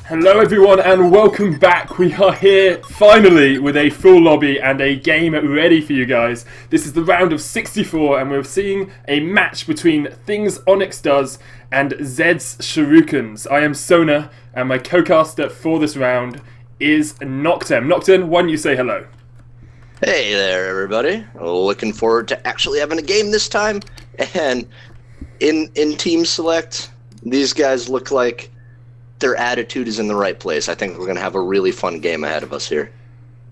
Hello everyone and welcome back. We are here finally with a full lobby and a game ready for you guys. This is the round of 64 and we're seeing a match between TOnixD and Zed's Shurikens. I am Sona and my co-caster for this round is Noctem. Noctem, why don't you say hello? Hey there everybody. Looking forward to actually having a game this time. And in Team Select, these guys look like their attitude is in the right place. I think we're going to have a really fun game ahead of us here.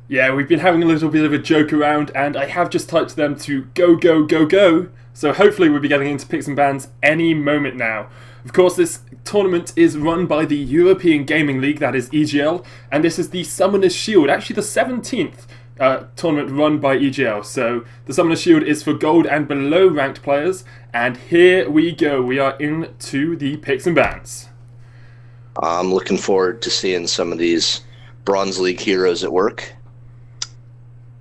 Yeah, we've been having a little bit of a joke around, and I have just typed to them to go, go, go, go. So hopefully we'll be getting into picks and bans any moment now. Of course, this tournament is run by the European Gaming League, that is EGL, and this is the Summoner's Shield, actually the 17th tournament run by EGL. So the Summoner's Shield is for gold and below ranked players, and here we go. We are into the picks and bans. I'm looking forward to seeing some of these Bronze League heroes at work.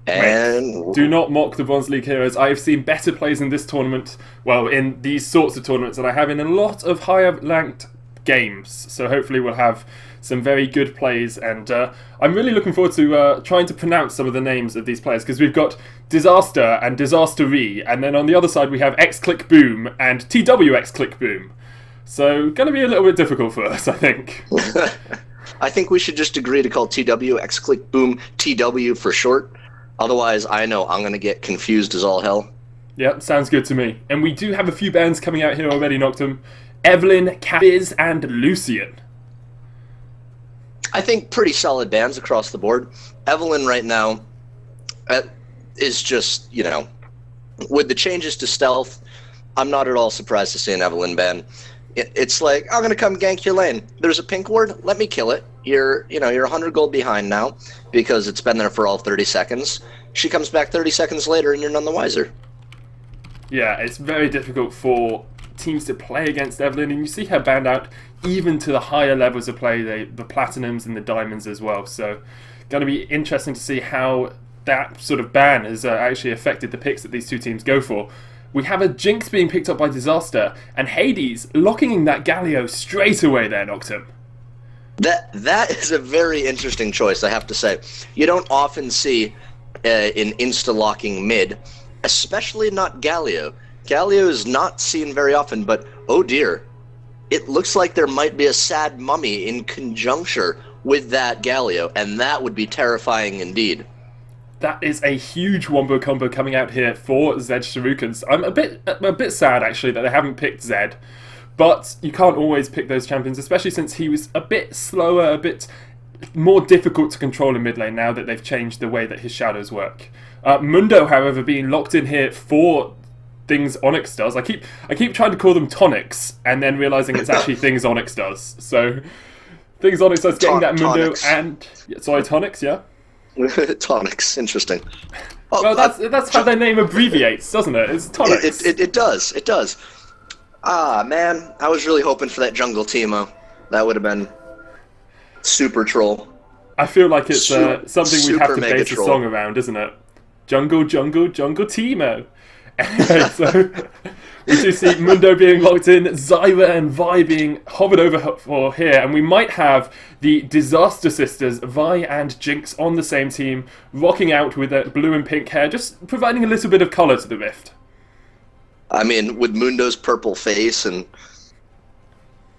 And wait, do not mock the Bronze League heroes. I have seen better plays in this tournament, well, in these sorts of tournaments, than I have in a lot of higher ranked games. So hopefully we'll have some very good plays, and I'm really looking forward to trying to pronounce some of the names of these players, because we've got Disaster and Disastery, and then on the other side we have XClickBoom and TWXClickBoom. So, going to be a little bit difficult for us, I think. I think we should just agree to call TW XClickBoom TW for short. Otherwise, I know I'm going to get confused as all hell. Yep, sounds good to me. And we do have a few bands coming out here already, Noctem. Evelyn, Caviz, and Lucian. I think pretty solid bands across the board. Evelyn right now is just, you know, with the changes to stealth, I'm not at all surprised to see an Evelyn ban. It's like, I'm going to come gank your lane. There's a pink ward, let me kill it. You're 100 gold behind now because it's been there for all 30 seconds. She comes back 30 seconds later and you're none the wiser. Yeah, it's very difficult for teams to play against Evelyn, and you see her banned out even to the higher levels of play, the platinums and the diamonds as well. So, going to be interesting to see how that sort of ban has actually affected the picks that these two teams go for. We have a Jinx being picked up by Disaster, and Hades locking in that Galio straight away there, Noctem. That is a very interesting choice, I have to say. You don't often see an insta-locking mid, especially not Galio. Galio is not seen very often, but oh dear, it looks like there might be a sad mummy in conjuncture with that Galio, and that would be terrifying indeed. That is a huge wombo combo coming out here for Zed Shurikens. I'm a bit sad actually that they haven't picked Zed, but you can't always pick those champions, especially since he was a bit slower, a bit more difficult to control in mid lane now that they've changed the way that his shadows work. Mundo, however, being locked in here for TOnixD. I keep trying to call them Tonics and then realizing it's actually TOnixD. So TOnixD getting that Mundo and sorry, Tonics, yeah. Tonics, interesting. Oh, well, that's how their name abbreviates, doesn't it? It's Tonics. It does. Ah, man, I was really hoping for that jungle Teemo. That would have been super troll. I feel like it's something we'd have to base a troll. song around, isn't it? Jungle, jungle, jungle Teemo. Anyway, so we do see Mundo being locked in, Zyra and Vi being hovered over for here, and we might have the Disaster Sisters, Vi and Jinx, on the same team, rocking out with their blue and pink hair, just providing a little bit of colour to the Rift. I mean, with Mundo's purple face and,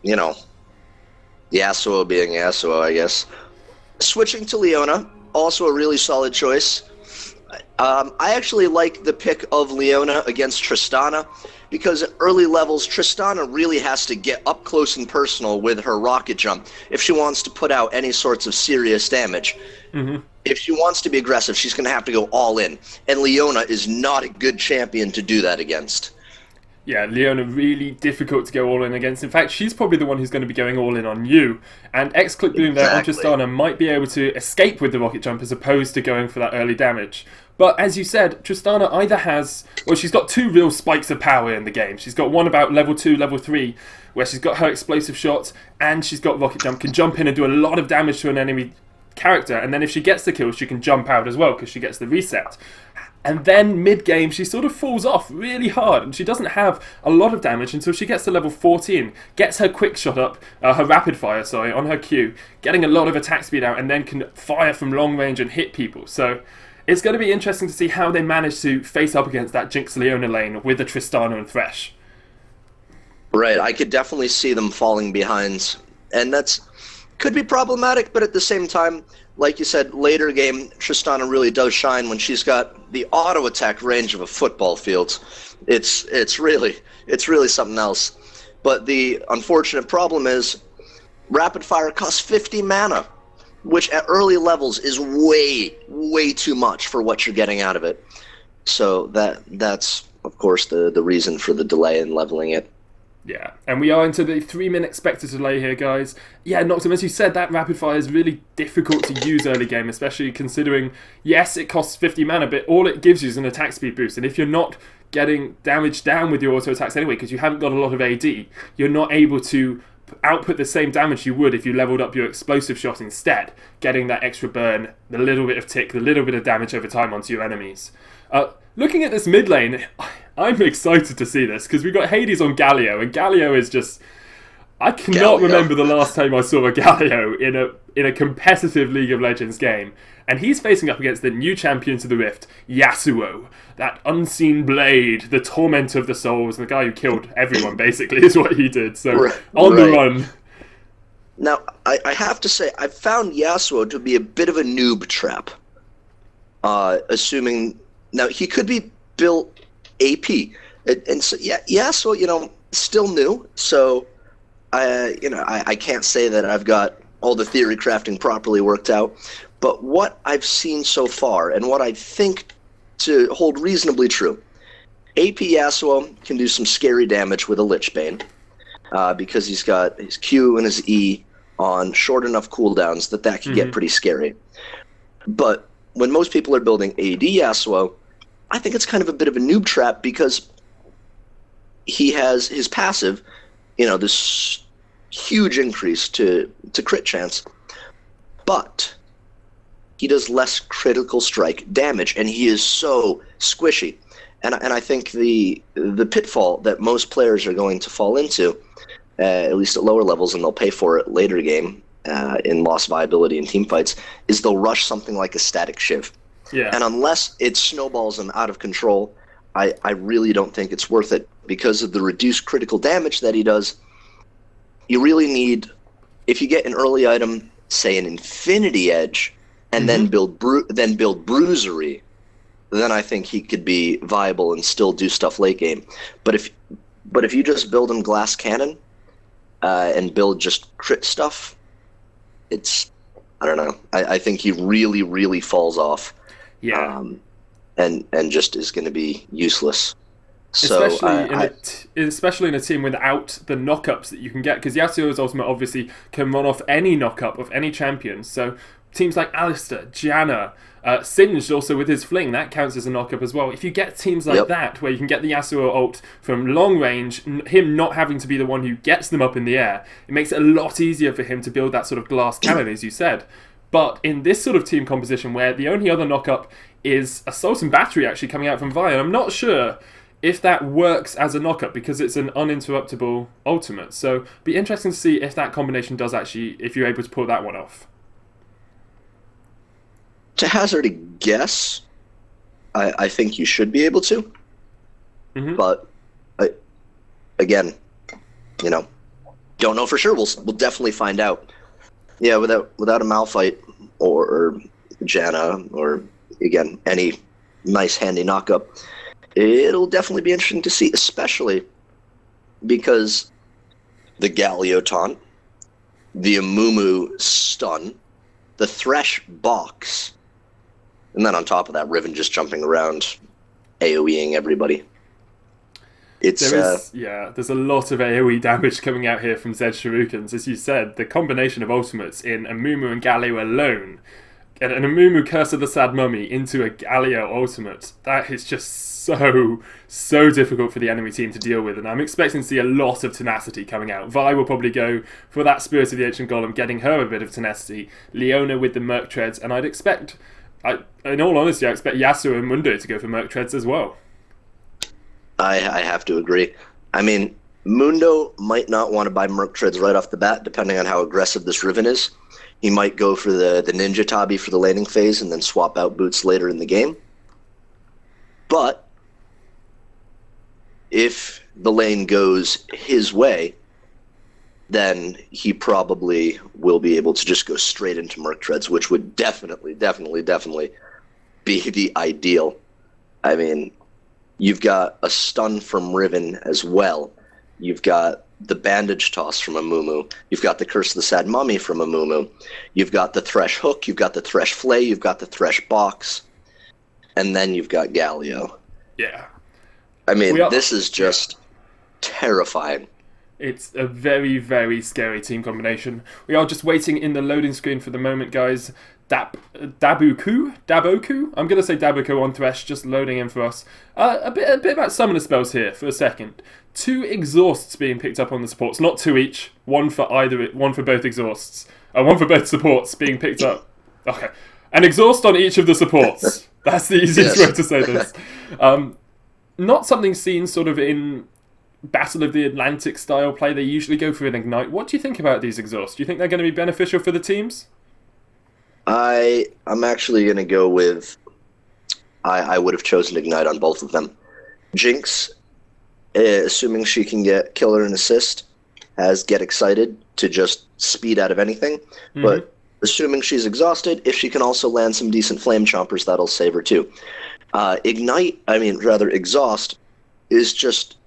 you know, Yasuo being Yasuo, I guess. Switching to Leona, also a really solid choice. I actually like the pick of Leona against Tristana because at early levels, Tristana really has to get up close and personal with her rocket jump if she wants to put out any sorts of serious damage. Mm-hmm. If she wants to be aggressive, she's going to have to go all in, and Leona is not a good champion to do that against. Yeah, Leona really difficult to go all in against. In fact, she's probably the one who's going to be going all in on you. And XClickBoom there on Tristana might be able to escape with the rocket jump as opposed to going for that early damage. But as you said, Tristana either has... Well, she's got two real spikes of power in the game. She's got one about level 2, level 3, where she's got her explosive shots, and she's got rocket jump, can jump in and do a lot of damage to an enemy character. And then if she gets the kill, she can jump out as well, because she gets the reset. And then mid-game, she sort of falls off really hard, and she doesn't have a lot of damage until she gets to level 14, gets her quick shot up, her rapid fire, sorry, on her Q, getting a lot of attack speed out, and then can fire from long range and hit people. So it's going to be interesting to see how they manage to face up against that Jinx Leona lane with the Tristana and Thresh. Right, I could definitely see them falling behind, and that's could be problematic, but at the same time, like you said, later game, Tristana really does shine when she's got the auto attack range of a football field. It's really something else. But the unfortunate problem is rapid fire costs 50 mana, which at early levels is way too much for what you're getting out of it. So that's of course the reason for the delay in leveling it. Yeah, and we are into the 3-minute expected delay here, guys. Yeah, Noctum, as you said, that rapid fire is really difficult to use early game, especially considering, yes, it costs 50 mana, but all it gives you is an attack speed boost. And if you're not getting damage down with your auto attacks anyway, because you haven't got a lot of AD, you're not able to output the same damage you would if you leveled up your explosive shot instead, getting that extra burn, the little bit of tick, the little bit of damage over time onto your enemies. Looking at this mid lane, I'm excited to see this, because we've got Hades on Galio, and Galio is just... I cannot remember the last time I saw a Galio in a competitive League of Legends game, and he's facing up against the new champion to the Rift, Yasuo, that unseen blade, the torment of the souls, and the guy who killed everyone, basically, is what he did, so on the run. Now, I have to say, I found Yasuo to be a bit of a noob trap, assuming... Now, he could be built AP, and so Yasuo, still new, so... I can't say that I've got all the theory crafting properly worked out, but what I've seen so far, and what I think to hold reasonably true, AP Yasuo can do some scary damage with a Lich Bane, because he's got his Q and his E on short enough cooldowns that can get pretty scary. But when most people are building AD Yasuo, I think it's kind of a bit of a noob trap, because he has his passive, this huge increase to crit chance, but he does less critical strike damage, and he is so squishy. And I think the pitfall that most players are going to fall into, at least at lower levels, and they'll pay for it later game in lost viability in team fights, is they'll rush something like a Static Shiv. Yeah. And unless it snowballs them out of control, I really don't think it's worth it, because of the reduced critical damage that he does. You really need, if you get an early item, say an Infinity Edge, and then build Bruisery, then I think he could be viable and still do stuff late game. But if you just build him Glass Cannon and build just crit stuff, I don't know. I think he really falls off. Yeah. And just is going to be useless. Especially in a team without the knockups that you can get, because Yasuo's ultimate obviously can run off any knockup of any champion. So teams like Alistar, Janna, Singed also with his fling, that counts as a knockup as well. If you get teams like that, where you can get the Yasuo ult from long range, him not having to be the one who gets them up in the air, it makes it a lot easier for him to build that sort of glass cannon, as you said. But in this sort of team composition, where the only other knockup is Assault and Battery actually coming out from Vi, and I'm not sure if that works as a knockup, because it's an uninterruptible ultimate. So it'd be interesting to see if that combination does actually, if you're able to pull that one off. To hazard a guess, I think you should be able to. But again, don't know for sure. We'll definitely find out. Yeah, without a Malphite or Janna, or again any nice handy knockup, it'll definitely be interesting to see, especially because the Galio taunt, the Amumu stun, the Thresh box, and then on top of that, Riven just jumping around, AoEing everybody. There's a lot of AoE damage coming out here from Zed Shurikens. As you said, the combination of ultimates in Amumu and Galio alone, and an Amumu Curse of the Sad Mummy into a Galio ultimate, that is just so difficult for the enemy team to deal with, and I'm expecting to see a lot of tenacity coming out. Vi will probably go for that Spirit of the Ancient Golem, getting her a bit of tenacity, Leona with the Merc Treads, and I'd expect In all honesty, I expect Yasuo and Mundo to go for Merc Treads as well. I have to agree. I mean, Mundo might not want to buy Merc Treads right off the bat, depending on how aggressive this Riven is. He might go for the Ninja Tabi for the laning phase and then swap out boots later in the game. But if the lane goes his way, then he probably will be able to just go straight into Merc Treads, which would definitely be the ideal. I mean, you've got a stun from Riven as well. You've got the bandage toss from Amumu. You've got the Curse of the Sad Mummy from Amumu. You've got the Thresh Hook. You've got the Thresh Flay. You've got the Thresh Box. And then you've got Galio. Yeah. I mean, this is just terrifying. It's a very, very scary team combination. We are just waiting in the loading screen for the moment, guys. Daboku? I'm going to say Daboku on Thresh, just loading in for us. A bit about summoner spells here for a second. 2 exhausts being picked up on the supports, not 2 each. One for both exhausts. One for both supports being picked up. Okay, an exhaust on each of the supports. That's the easiest way to say this. Not something seen sort of in Battle of the Atlantic style play. They usually go for an ignite. What do you think about these exhausts? Do you think they're going to be beneficial for the teams? I'm actually going to go with... I would have chosen Ignite on both of them. Jinx, assuming she can get killer and assist, has Get Excited to just speed out of anything. Mm-hmm. But assuming she's exhausted, if she can also land some decent flame chompers, that'll save her too. Exhaust is just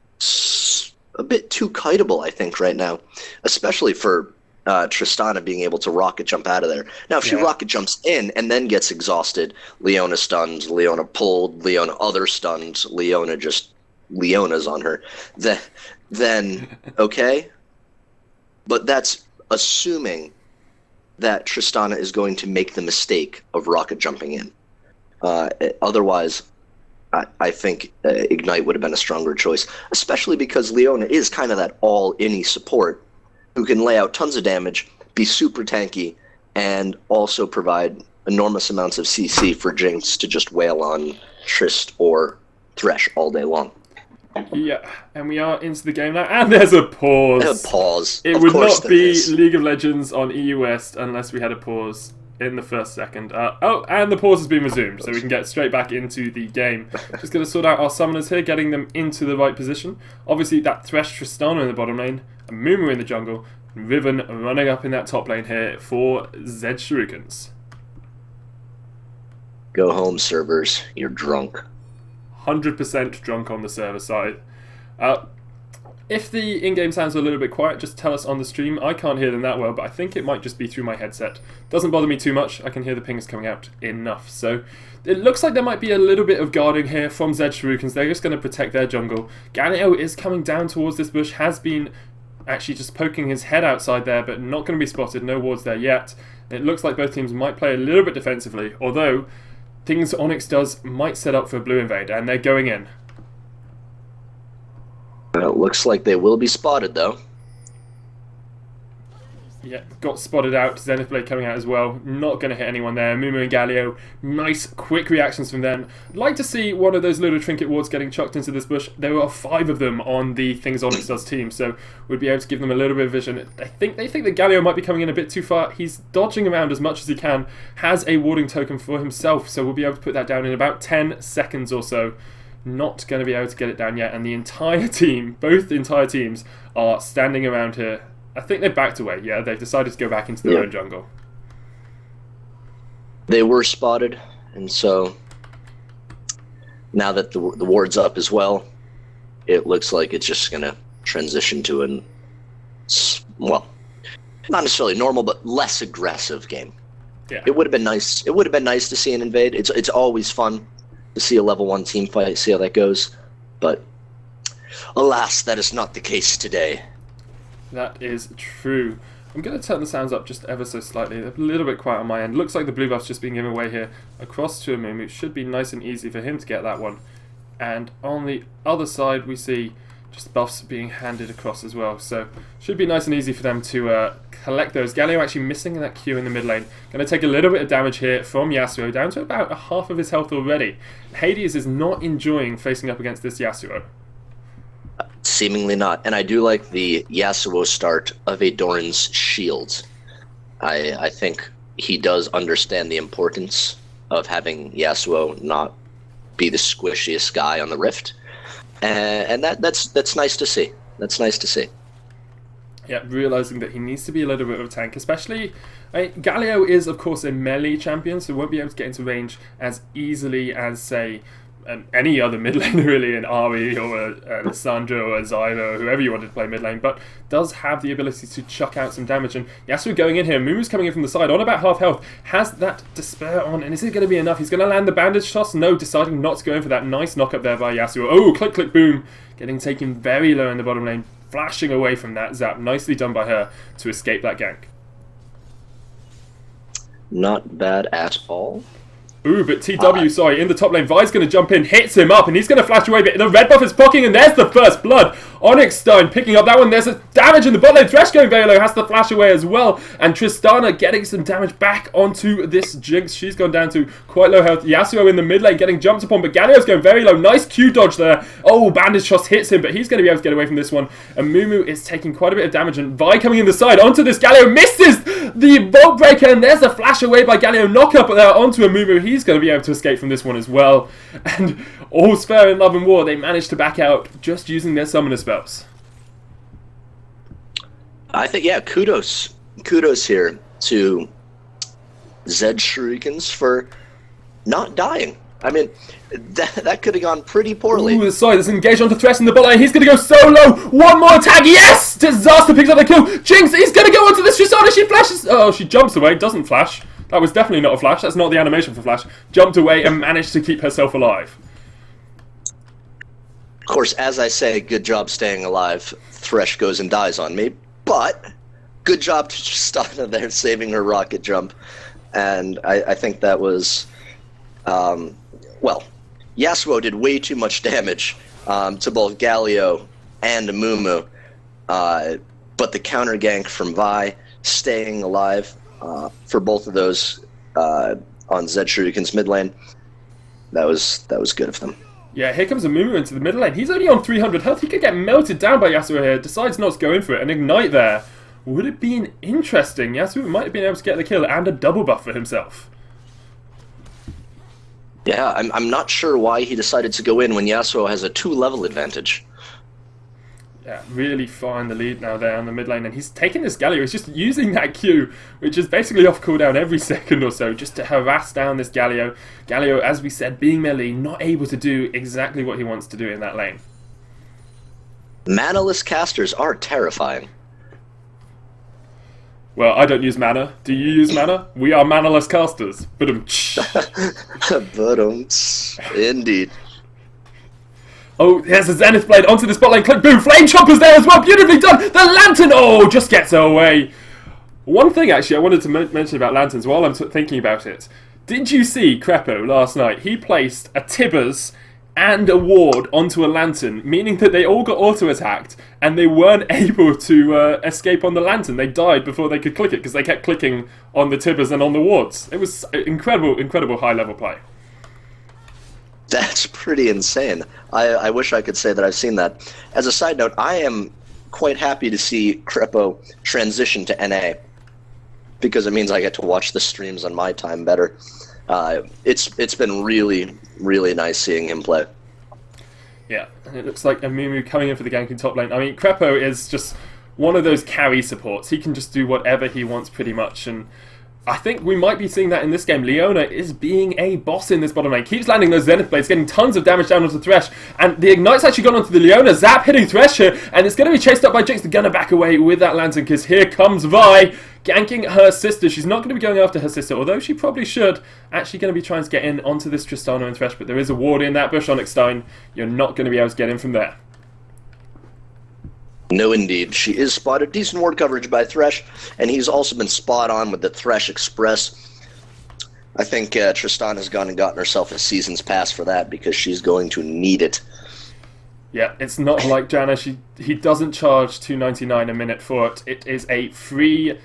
a bit too kiteable, I think, right now. Especially for Tristana being able to rocket jump out of there. Now, if she rocket jumps in and then gets exhausted, Leona stunned, Leona pulled, Leona other stunned, Leona's on her, then okay. But that's assuming that Tristana is going to make the mistake of rocket jumping in. Otherwise, I think Ignite would have been a stronger choice, especially because Leona is kind of that all-any support who can lay out tons of damage, be super tanky, and also provide enormous amounts of CC for Jinx to just wail on Trist or Thresh all day long. Yeah, and we are into the game now, and there's a pause. A pause. It would not be League of Legends on EU West unless we had a pause in the first second. And the pause has been resumed, so we can get straight back into the game. Just going to sort out our summoners here, getting them into the right position. Obviously, that Thresh Tristana in the bottom lane, a Mumu in the jungle, and Riven running up in that top lane here for Zed. Go home, servers. You're drunk. 100% drunk on the server side. If the in-game sounds are a little bit quiet, just tell us on the stream. I can't hear them that well, but I think it might just be through my headset. Doesn't bother me too much. I can hear the pings coming out enough. So it looks like there might be a little bit of guarding here from Zed. They're just going to protect their jungle. Galio is coming down towards this bush, has been actually just poking his head outside there, but not going to be spotted. No wards there yet. It looks like both teams might play a little bit defensively, although things Onyx does might set up for a blue invade, and they're going in. It looks like they will be spotted, though. Yeah, got spotted out. Zenith Blade coming out as well. Not going to hit anyone there. Mumu and Galio, nice quick reactions from them. I'd like to see one of those little trinket wards getting chucked into this bush. There are 5 of them on the Things Onyx Does team, so we'd be able to give them a little bit of vision. They think that Galio might be coming in a bit too far. He's dodging around as much as he can, has a warding token for himself, so we'll be able to put that down in about 10 seconds or so. Not going to be able to get it down yet, and the entire team, both entire teams, are standing around here. I think they backed away. Yeah, they've decided to go back into their own jungle. They were spotted, and so now that the ward's up as well, it looks like it's just going to transition to well, not necessarily normal, but less aggressive game. Yeah. It would have been nice. It would have been nice to see an invade. It's always fun to see a level 1 team fight, see how that goes. But alas, that is not the case today. That is true. I'm going to turn the sounds up just ever so slightly. A little bit quiet on my end. Looks like the blue buff's just being given away here. Across to Amumu. Should be nice and easy for him to get that one. And on the other side, we see Just buffs being handed across as well, so should be nice and easy for them to collect those. Galio actually missing that Q in the mid lane. Going to take a little bit of damage here from Yasuo, down to about a half of his health already. Hades is not enjoying facing up against this Yasuo. Seemingly not, and I do like the Yasuo start of a Doran's shield. I think he does understand the importance of having Yasuo not be the squishiest guy on the Rift. And that's nice to see. That's nice to see. Yeah, realising that he needs to be a little bit of a tank, especially... Galio is, of course, a melee champion, so won't be able to get into range as easily as, say, any other mid laner, really, an Ari or a Sandra or a Zyra or whoever you wanted to play mid lane, but does have the ability to chuck out some damage. And Yasuo going in here, Mumu's coming in from the side on about half health, has that Despair on, and is it going to be enough? He's going to land the bandage toss? No, deciding not to go in for that nice knock up there by Yasuo. Oh, click, click, boom, getting taken very low in the bottom lane, flashing away from that zap. Nicely done by her to escape that gank. Not bad at all. Ooh, but TW, sorry, in the top lane, Vi's going to jump in, hits him up, and he's going to flash away, but the red buff is poking, and there's the first blood. TOnixD picking up that one, there's a damage in the bot lane, Thresh going very low, has to flash away as well, and Tristana getting some damage back onto this Jinx. She's gone down to quite low health. Yasuo in the mid lane getting jumped upon, but Galio's going very low, nice Q dodge there. Oh, bandage toss hits him, but he's going to be able to get away from this one, and Mumu is taking quite a bit of damage, and Vi coming in the side onto this Galio, misses the Vault Breaker, and there's a flash away by Galio, knock up there onto a Mumu. He's going to be able to escape from this one as well, and all's fair in love and war. They managed to back out just using their summoner spells. I think, yeah, kudos here to Zed Shurikens for not dying. I mean, that could have gone pretty poorly. Ooh, sorry, there's an engage onto Thresh in the bot lane. He's going to go solo. One more tag. Yes! Disaster picks up the kill. Jinx is going to go onto this Tristana. She flashes. Oh, she jumps away. Doesn't flash. That was definitely not a flash. That's not the animation for flash. Jumped away and managed to keep herself alive. Of course, as I say, good job staying alive. Thresh goes and dies on me. But good job to Tristana there saving her rocket jump. And I think that was... well, Yasuo did way too much damage to both Galio and Mumu. But the counter gank from Vi, staying alive for both of those on Zed Shuriken's mid lane, that was good of them. Yeah, here comes a Mumu into the middle lane. He's only on 300 health. He could get melted down by Yasuo here. Decides not to go in for it. An ignite there would have been interesting. Yasuo might have been able to get the kill and a double buff for himself. Yeah, I'm not sure why he decided to go in when Yasuo has a 2-level advantage. Yeah, really far in the lead now there on the mid lane, and he's taking this Galio. He's just using that Q, which is basically off cooldown every second or so, just to harass down this Galio. Galio, as we said, being melee, not able to do exactly what he wants to do in that lane. Manaless casters are terrifying. Well, I don't use mana. Do you use mana? We are manaless casters. Indeed. Oh, there's a Zenith Blade onto the spotlight. Click, boom, Flame Chopper's there as well. Beautifully done. The Lantern, oh, just gets her away. One thing, actually, I wanted to mention about Lanterns while I'm thinking about it. Did you see Crepo last night? He placed a Tibbers and a ward onto a Lantern, meaning that they all got auto-attacked, and they weren't able to escape on the Lantern. They died before they could click it, because they kept clicking on the Tibbers and on the wards. It was incredible, incredible high-level play. That's pretty insane. I wish I could say that I've seen that. As a side note, I am quite happy to see Crepo transition to NA, because it means I get to watch the streams on my time better. It's been really, really nice seeing him play. Yeah, and it looks like Amumu coming in for the gank in top lane. I mean, Crepo is just one of those carry supports. He can just do whatever he wants pretty much, and I think we might be seeing that in this game. Leona is being a boss in this bottom lane. Keeps landing those Zenith Blades, getting tons of damage down onto Thresh. And the Ignite's actually gone onto the Leona. Zap hitting Thresh here. And it's going to be chased up by Jinx. They're going to back away with that Lantern, because here comes Vi ganking her sister. She's not going to be going after her sister, although she probably should. Actually going to be trying to get in onto this Tristana and Thresh. But there is a ward in that bush, TOnixD. You're not going to be able to get in from there. No, indeed. She is spotted. Decent ward coverage by Thresh, and he's also been spot on with the Thresh Express. I think Tristana has gone and gotten herself a season's pass for that, because she's going to need it. Yeah, it's not like Janna. He doesn't charge $2.99 a minute for it. It is a freebie.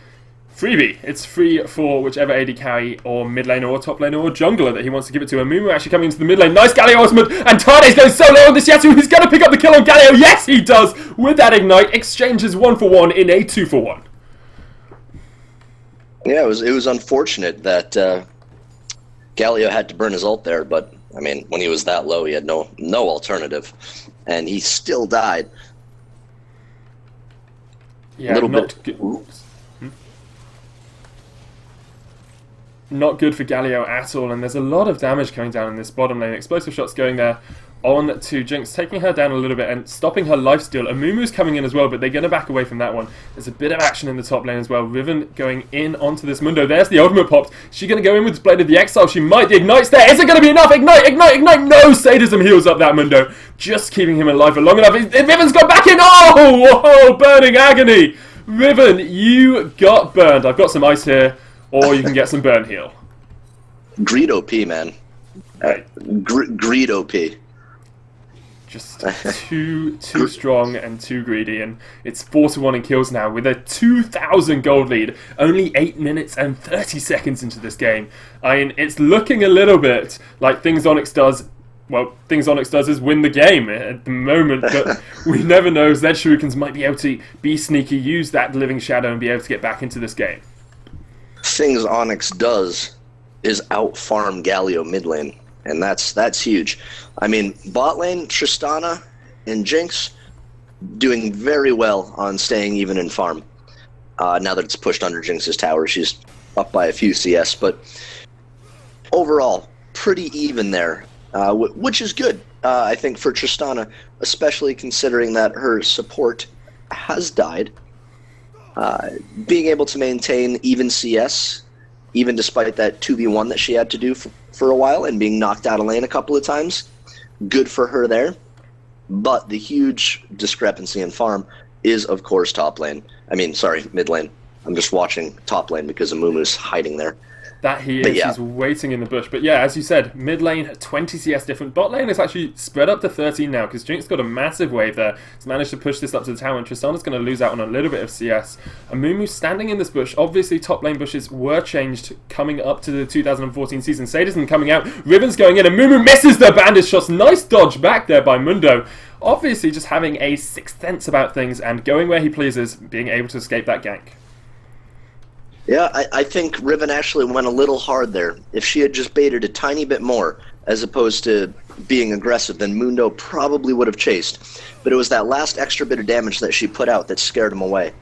It's free for whichever AD carry or mid laner or top laner or jungler that he wants to give it to. Amumu actually coming into the mid lane. Nice Galio ultimate, and Tade's going solo on this Yasuo. He's going to pick up the kill on Galio. Yes, he does with that ignite. Exchanges 1-for-1 in a 2-for-1. Yeah, it was unfortunate that Galio had to burn his ult there, but I mean, when he was that low, he had no alternative, and he still died. Yeah, not good for Galio at all, and there's a lot of damage coming down in this bottom lane. Explosive shots going there on to Jinx, taking her down a little bit and stopping her lifesteal. Amumu's coming in as well, but they're going to back away from that one. There's a bit of action in the top lane as well. Riven going in onto this Mundo. There's the ultimate popped. She's going to go in with Blade of the Exile. She might. The ignite's there. Is it going to be enough? Ignite, ignite, ignite. No, Sadism heals up that Mundo. Just keeping him alive for long enough. Riven's gone back in. Oh, whoa, burning agony. Riven, you got burned. I've got some ice here, or you can get some burn heal. Greed OP, man. Greed OP. Just too strong and too greedy, and it's 4-1 in kills now with a 2,000 gold lead. Only 8 minutes and 30 seconds into this game. I mean, it's looking a little bit like things TOnixD does. Well, things TOnixD does is win the game at the moment, but we never know. Zed Shurikens might be able to be sneaky, use that Living Shadow, and be able to get back into this game. Things TOnixD does is out-farm Galio mid lane. And that's huge. I mean, bot lane, Tristana and Jinx doing very well on staying even in farm. Now that it's pushed under Jinx's tower, she's up by a few CS. But overall, pretty even there, which is good, I think, for Tristana, especially considering that her support has died. Being able to maintain even CS, even despite that 2v1 that she had to do for a while and being knocked out of lane a couple of times. Good for her there. But the huge discrepancy in farm is, of course, top lane. I mean, sorry, mid lane. I'm just watching top lane because Amumu's hiding there. That he is. Yeah. She's waiting in the bush. But yeah, as you said, mid lane, 20 CS different. Bot lane is actually spread up to 13 now because Jinx got a massive wave there. He's managed to push this up to the tower, and Tristana's going to lose out on a little bit of CS. Amumu standing in this bush. Obviously, top lane bushes were changed coming up to the 2014 season. Sadism coming out. Riven's going in. Amumu misses the bandage shots. Nice dodge back there by Mundo. Obviously, just having a sixth sense about things and going where he pleases, being able to escape that gank. Yeah, I think Riven actually went a little hard there. If she had just baited a tiny bit more, as opposed to being aggressive, then Mundo probably would have chased. But it was that last extra bit of damage that she put out that scared him away.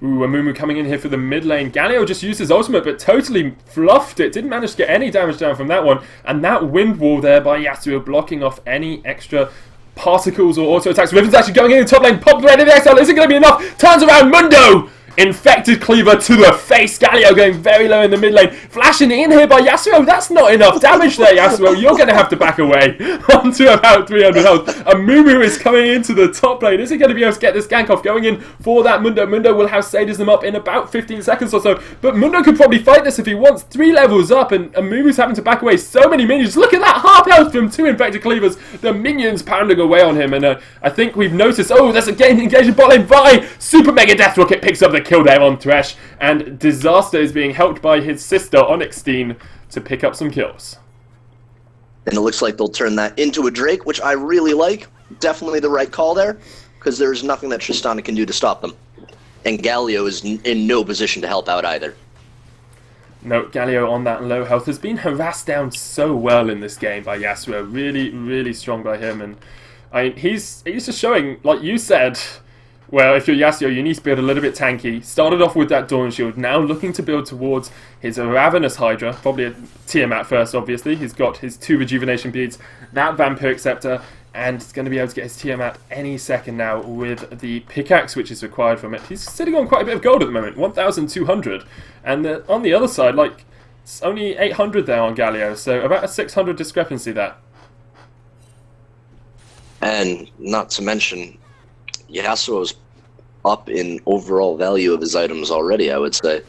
Ooh, Amumu coming in here for the mid lane. Galio just used his ultimate, but totally fluffed it. Didn't manage to get any damage down from that one. And that wind wall there by Yasuo blocking off any extra particles or auto attacks. Riven's actually going in the top lane. Pop the red of the exile. Is it going to be enough? Turns around. Mundo! Infected Cleaver to the face. Galio going very low in the mid lane. Flashing in here by Yasuo. That's not enough damage there, Yasuo. You're going to have to back away onto about 300 health. Amumu is coming into the top lane. Is he going to be able to get this gank off? Going in for that Mundo. Mundo will have Sadism up in about 15 seconds or so. But Mundo could probably fight this if he wants. 3 levels up, and Amumu's having to back away so many minions. Look at that half health from 2 Infected Cleavers. The minions pounding away on him. And I think we've noticed. Oh, there's a game engaging bot lane by Super Mega Death Rocket. Picks up the kill there on Thresh, and Disaster is being helped by his sister TOnixD to pick up some kills. And it looks like they'll turn that into a Drake, which I really like. Definitely the right call there, because there's nothing that Tristana can do to stop them. And Galio is in no position to help out either. No, Galio on that low health has been harassed down so well in this game by Yasuo. Really, really strong by him, and he's just showing, like you said. Well, if you're Yasuo, you need to build a little bit tanky. Started off with that Dawn Shield, now looking to build towards his Ravenous Hydra. Probably a Tiamat first, obviously. He's got his 2 Rejuvenation Beads, that Vampiric Scepter, and he's going to be able to get his Tiamat any second now with the Pickaxe, which is required from it. He's sitting on quite a bit of gold at the moment, 1,200. And on the other side, like, it's only 800 there on Galio, so about a 600 discrepancy there. And not to mention, Yasuo's up in overall value of his items already, I would say.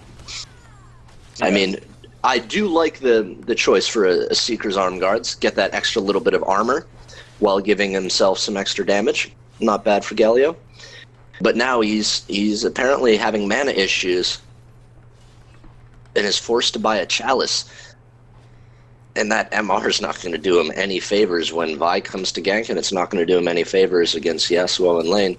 Yeah. I mean, I do like the choice for a Seeker's Arm Guards. Get that extra little bit of armor. while giving himself some extra damage. Not bad for Galio. But now he's apparently having mana issues and is forced to buy a Chalice. And that MR is not going to do him any favors when Vi comes to gank, and it's not going to do him any favors against Yasuo in lane.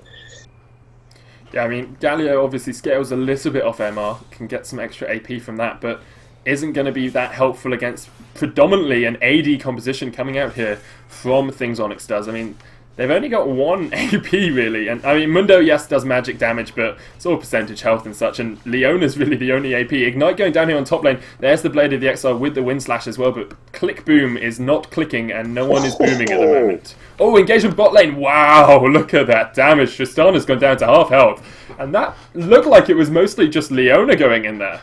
Yeah, I mean, Galio obviously scales a little bit off MR, can get some extra AP from that, but isn't going to be that helpful against predominantly an AD composition coming out here from things TOnixD does. I mean, they've only got one AP, really. And I mean, Mundo, yes, does magic damage, but it's all percentage health and such. And Leona's really the only AP. Ignite going down here on top lane. There's the Blade of the Exile with the Wind Slash as well, but Click Boom is not clicking, and no one is booming at the moment. Oh, engagement bot lane. Wow, look at that damage. Tristana's gone down to half health. And that looked like it was mostly just Leona going in there.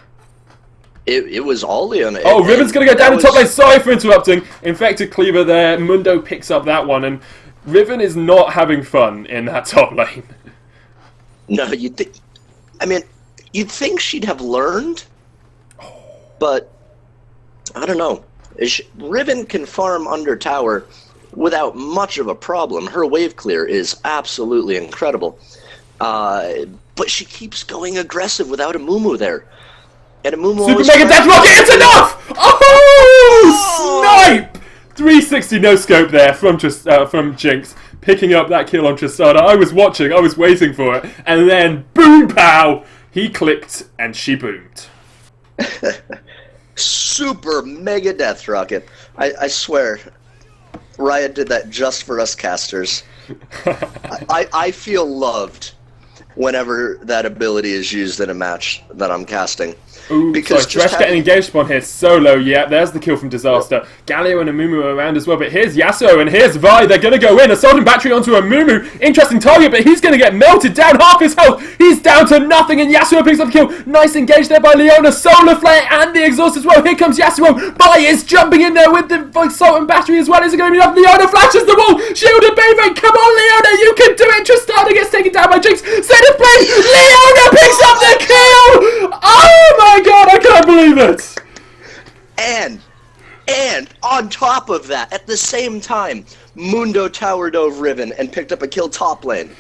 It was all Leona. Oh, Riven's going to go down to top lane. Sorry for interrupting. Infected Cleaver there. Mundo picks up that one, and Riven is not having fun in that top lane. No, you'd think she'd have learned, but I don't know. Riven can farm under tower without much of a problem. Her wave clear is absolutely incredible. But she keeps going aggressive without a Mumu there. And a Mumu Super Mega Death Rocket, it's enough! Oh! Snipe! 360 no scope there from Jinx, picking up that kill on Tristana. I was watching, I was waiting for it, and then boom pow! He clicked and she boomed. Super Mega Death Rocket. I swear, Riot did that just for us casters. I feel loved whenever that ability is used in a match that I'm casting. Ooh, because Thresh getting engaged upon here solo. Yeah, there's the kill from Disaster. Galio and Amumu are around as well, but here's Yasuo and here's Vi. They're going to go in. Assault and Battery onto Amumu. Interesting target, but he's going to get melted down. Half his health. He's down to nothing, and Yasuo picks up the kill. Nice engage there by Leona. Solar Flare and the exhaust as well. Here comes Yasuo. Vi is jumping in there with the Assault and Battery as well. Is it going to be enough? Leona flashes the wall. Shielded Bane. Come on, Leona. You can do it. Tristana gets taken down by Jinx. Zenith Blade. Leona picks up the kill. Oh my god, I can't believe it! And on top of that, at the same time, Mundo towered over Riven and picked up a kill top lane.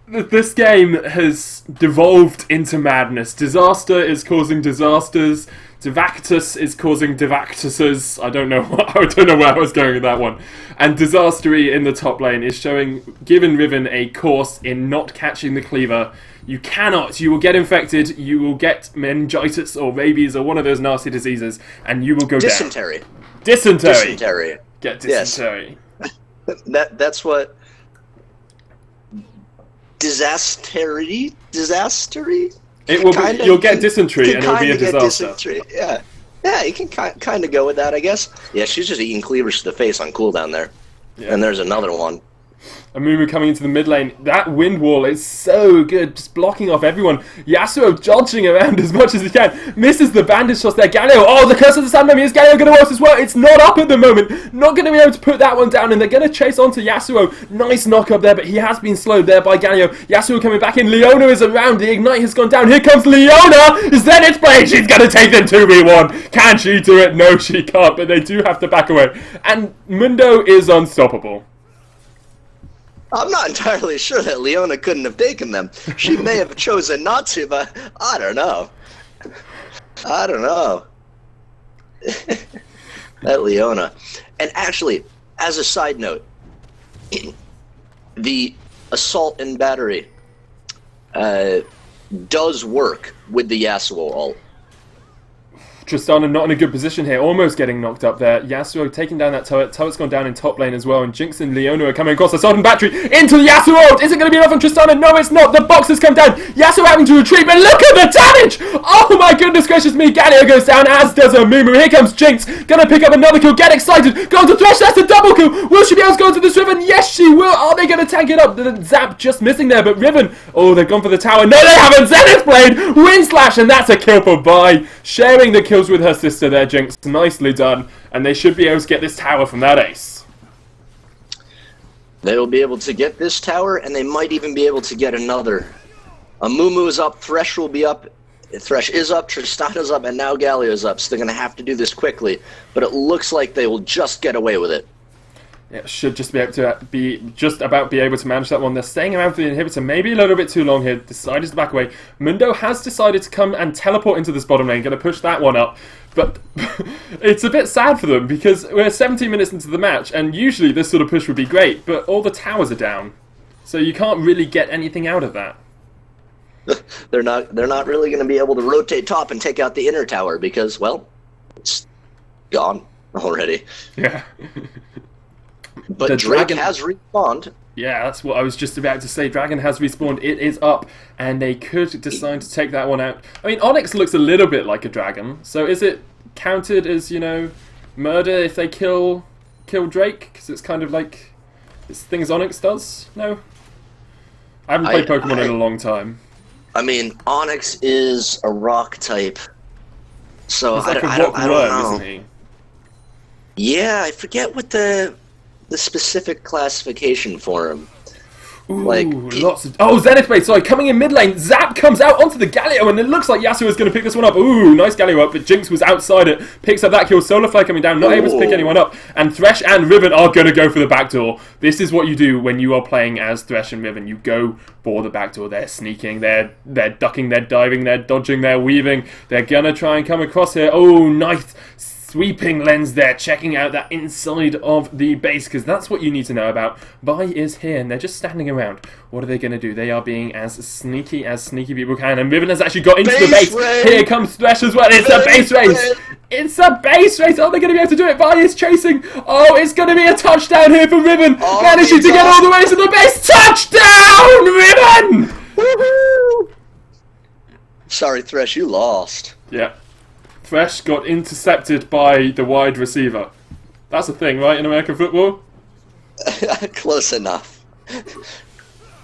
This game has devolved into madness. Disaster is causing disasters. Devactus is causing Devactuses. I don't know where I was going with that one. And Disastery in the top lane is giving Riven a course in not catching the cleaver. You will get infected, you will get meningitis or rabies or one of those nasty diseases, and you will go Dysentery. down. Dysentery. Dysentery. Get dysentery. Yes. That's what... Disastery? You'll get dysentery and it'll be a disaster. Yeah, you can kind of go with that, I guess. Yeah, she's just eating cleavers to the face on cooldown there. Yeah. And there's another one. Amumu coming into the mid lane. That wind wall is so good, just blocking off everyone. Yasuo dodging around as much as he can. Misses the bandage shots there. Galio, oh, the Curse of the Sand Mummy. Is Galio going to work as well? It's not up at the moment. Not going to be able to put that one down, and they're going to chase onto Yasuo. Nice knock up there, but he has been slowed there by Galio. Yasuo coming back in. Leona is around. The Ignite has gone down. Here comes Leona. Zenith Blade. She's going to take them 2v1. Can she do it? No, she can't, but they do have to back away. And Mundo is unstoppable. I'm not entirely sure that Leona couldn't have taken them. She may have chosen not to, but I don't know. That Leona. And actually, as a side note, the Assault and Battery does work with the Yasuo ult. Tristana not in a good position here, almost getting knocked up there. Yasuo taking down that turret. Turret's gone down in top lane as well, and Jinx and Leona are coming across. Assault and Battery into the Yasuo ult. Is it going to be enough on Tristana? No, it's not. The box has come down. Yasuo having to retreat, but look at the damage! Oh my goodness gracious me. Galio goes down, as does Amumu. Here comes Jinx. Gonna pick up another kill. Get excited. Go on to Thresh. That's a double kill. Will she be able to go into this Riven? Yes, she will. Are they going to tank it up? The Zap just missing there, but Riven. Oh, they've gone for the tower. No, they haven't. Zenith Blade. Wind Slash, and that's a kill for Vi. Sharing the kills with her sister there. Jinx, nicely done, and they should be able to get this tower from that ace. They'll be able to get this tower, and they might even be able to get another. Amumu is up, Thresh will be up Thresh is up, Tristana's up, and now Galio's up, so they're going to have to do this quickly. But it looks like they will just get away with it. Yeah, should just be able to be able to manage that one. They're staying around for the inhibitor, maybe a little bit too long here. Decided to back away. Mundo has decided to come and teleport into this bottom lane. Going to push that one up, but it's a bit sad for them because we're 17 minutes into the match, and usually this sort of push would be great, but all the towers are down, so you can't really get anything out of that. They're not really going to be able to rotate top and take out the inner tower because, well, it's gone already. Yeah. But Drake has respawned. Yeah, that's what I was just about to say. Dragon has respawned. It is up, and they could decide to take that one out. I mean, Onyx looks a little bit like a dragon, so is it counted as, you know, murder if they kill Drake? Because it's kind of like it's things Onyx does? No? I haven't played Pokemon in a long time. I mean, Onyx is a rock type, so He's like I a rock don't worm, know. isn't he? Yeah, I forget what the specific classification for him. Ooh, like lots of... Oh, Zenith Blade, sorry, coming in mid lane. Zap comes out onto the Galio, and it looks like Yasuo's going to pick this one up. Ooh, nice Galio up, but Jinx was outside it. Picks up that kill. Solarflare coming down, not able to pick anyone up. And Thresh and Riven are going to go for the backdoor. This is what you do when you are playing as Thresh and Riven. You go for the backdoor. They're sneaking, they're ducking, they're diving, they're dodging, they're weaving. They're going to try and come across here. Oh, nice sweeping lens there, checking out that inside of the base, because that's what you need to know about. Vi is here, and they're just standing around. What are they going to do? They are being as sneaky people can, and Riven has actually got into the base. Here comes Thresh as well. It's a base race. It's a base race. Are they going to be able to do it? Vi is chasing. Oh, it's going to be a touchdown here for Riven. Managing to get all the way to the base. Touchdown, Riven! Woohoo! Sorry, Thresh, you lost. Yeah. Thresh got intercepted by the wide receiver. That's a thing, right, in American football? Close enough.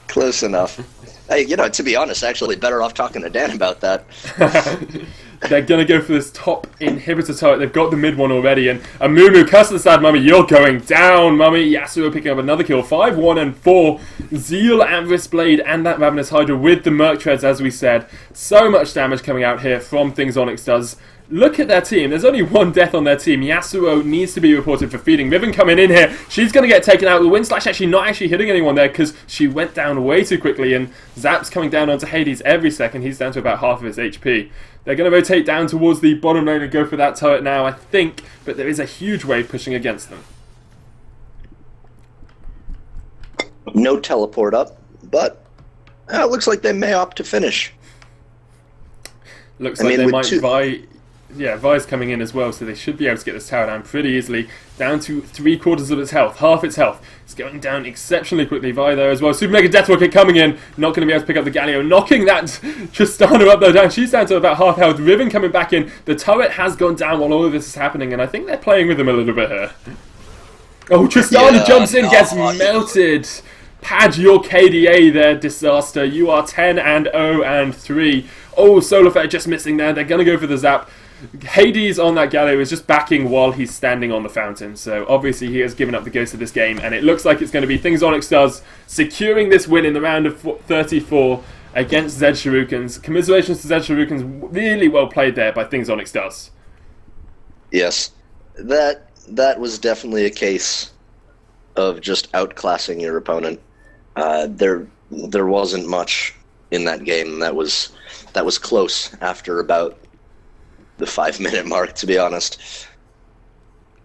Close enough. Hey, you know, to be honest, actually, better off talking to Dan about that. They're going to go for this top inhibitor turret. They've got the mid one already. And Amumu, curse the sad mummy, you're going down, mummy. Yasuo picking up another kill. 5, 1, and 4. Zeal, Amvis Blade, and that Ravenous Hydra with the Merc Treads, as we said. So much damage coming out here from things Onyx does. Look at their team. There's only one death on their team. Yasuo needs to be reported for feeding. Riven coming in here. She's going to get taken out. The wind slash actually not actually hitting anyone there because she went down way too quickly. And Zap's coming down onto Hades every second. He's down to about half of his HP. They're going to rotate down towards the bottom lane and go for that turret now, I think. But there is a huge wave pushing against them. No teleport up, but it looks like they may opt to finish. Looks like they might Vi. Yeah, Vi's coming in as well, so they should be able to get this tower down pretty easily. Down to 3/4 of its health, half its health. It's going down exceptionally quickly. Vi there as well. Super Mega Death Rocket coming in. Not going to be able to pick up the Galio. Knocking that Tristana up there down. She's down to about half health. Riven coming back in. The turret has gone down while all of this is happening, and I think they're playing with him a little bit here. Oh, Tristana jumps in, gets melted. Pad your KDA there, Disaster. You are 10 and 0 and 3. Oh, Solarflare just missing there. They're going to go for the zap. Hades on that Galio is just backing while he's standing on the fountain, so obviously he has given up the ghost of this game, and it looks like it's going to be things Onyx does, securing this win in the round of 34 against Zed Shurikens. Commiserations to Zed Shurikens, really well played there by things Onyx does. Yes, that was definitely a case of just outclassing your opponent. There wasn't much in that game that was close after about the 5-minute mark, to be honest.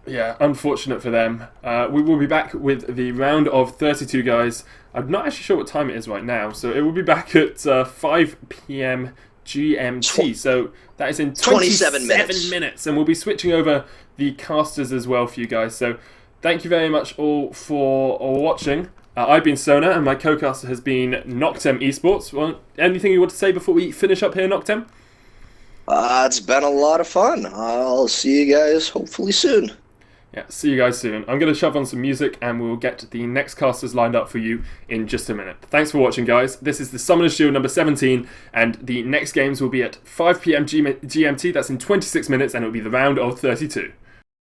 Yeah, unfortunate for them. We will be back with the round of 32, guys. I'm not actually sure what time it is right now, so it will be back at 5 p.m. GMT. So that is in 27 minutes, and we'll be switching over the casters as well for you guys. So thank you very much all for watching. I've been Sona, and my co-caster has been Noctem Esports. Well, anything you want to say before we finish up here, Noctem? It's been a lot of fun. I'll see you guys hopefully soon. Yeah, see you guys soon. I'm going to shove on some music and we'll get the next casters lined up for you in just a minute. Thanks for watching, guys. This is the Summoner's Shield number 17, and the next games will be at 5 p.m. GMT. That's in 26 minutes, and it will be the round of 32.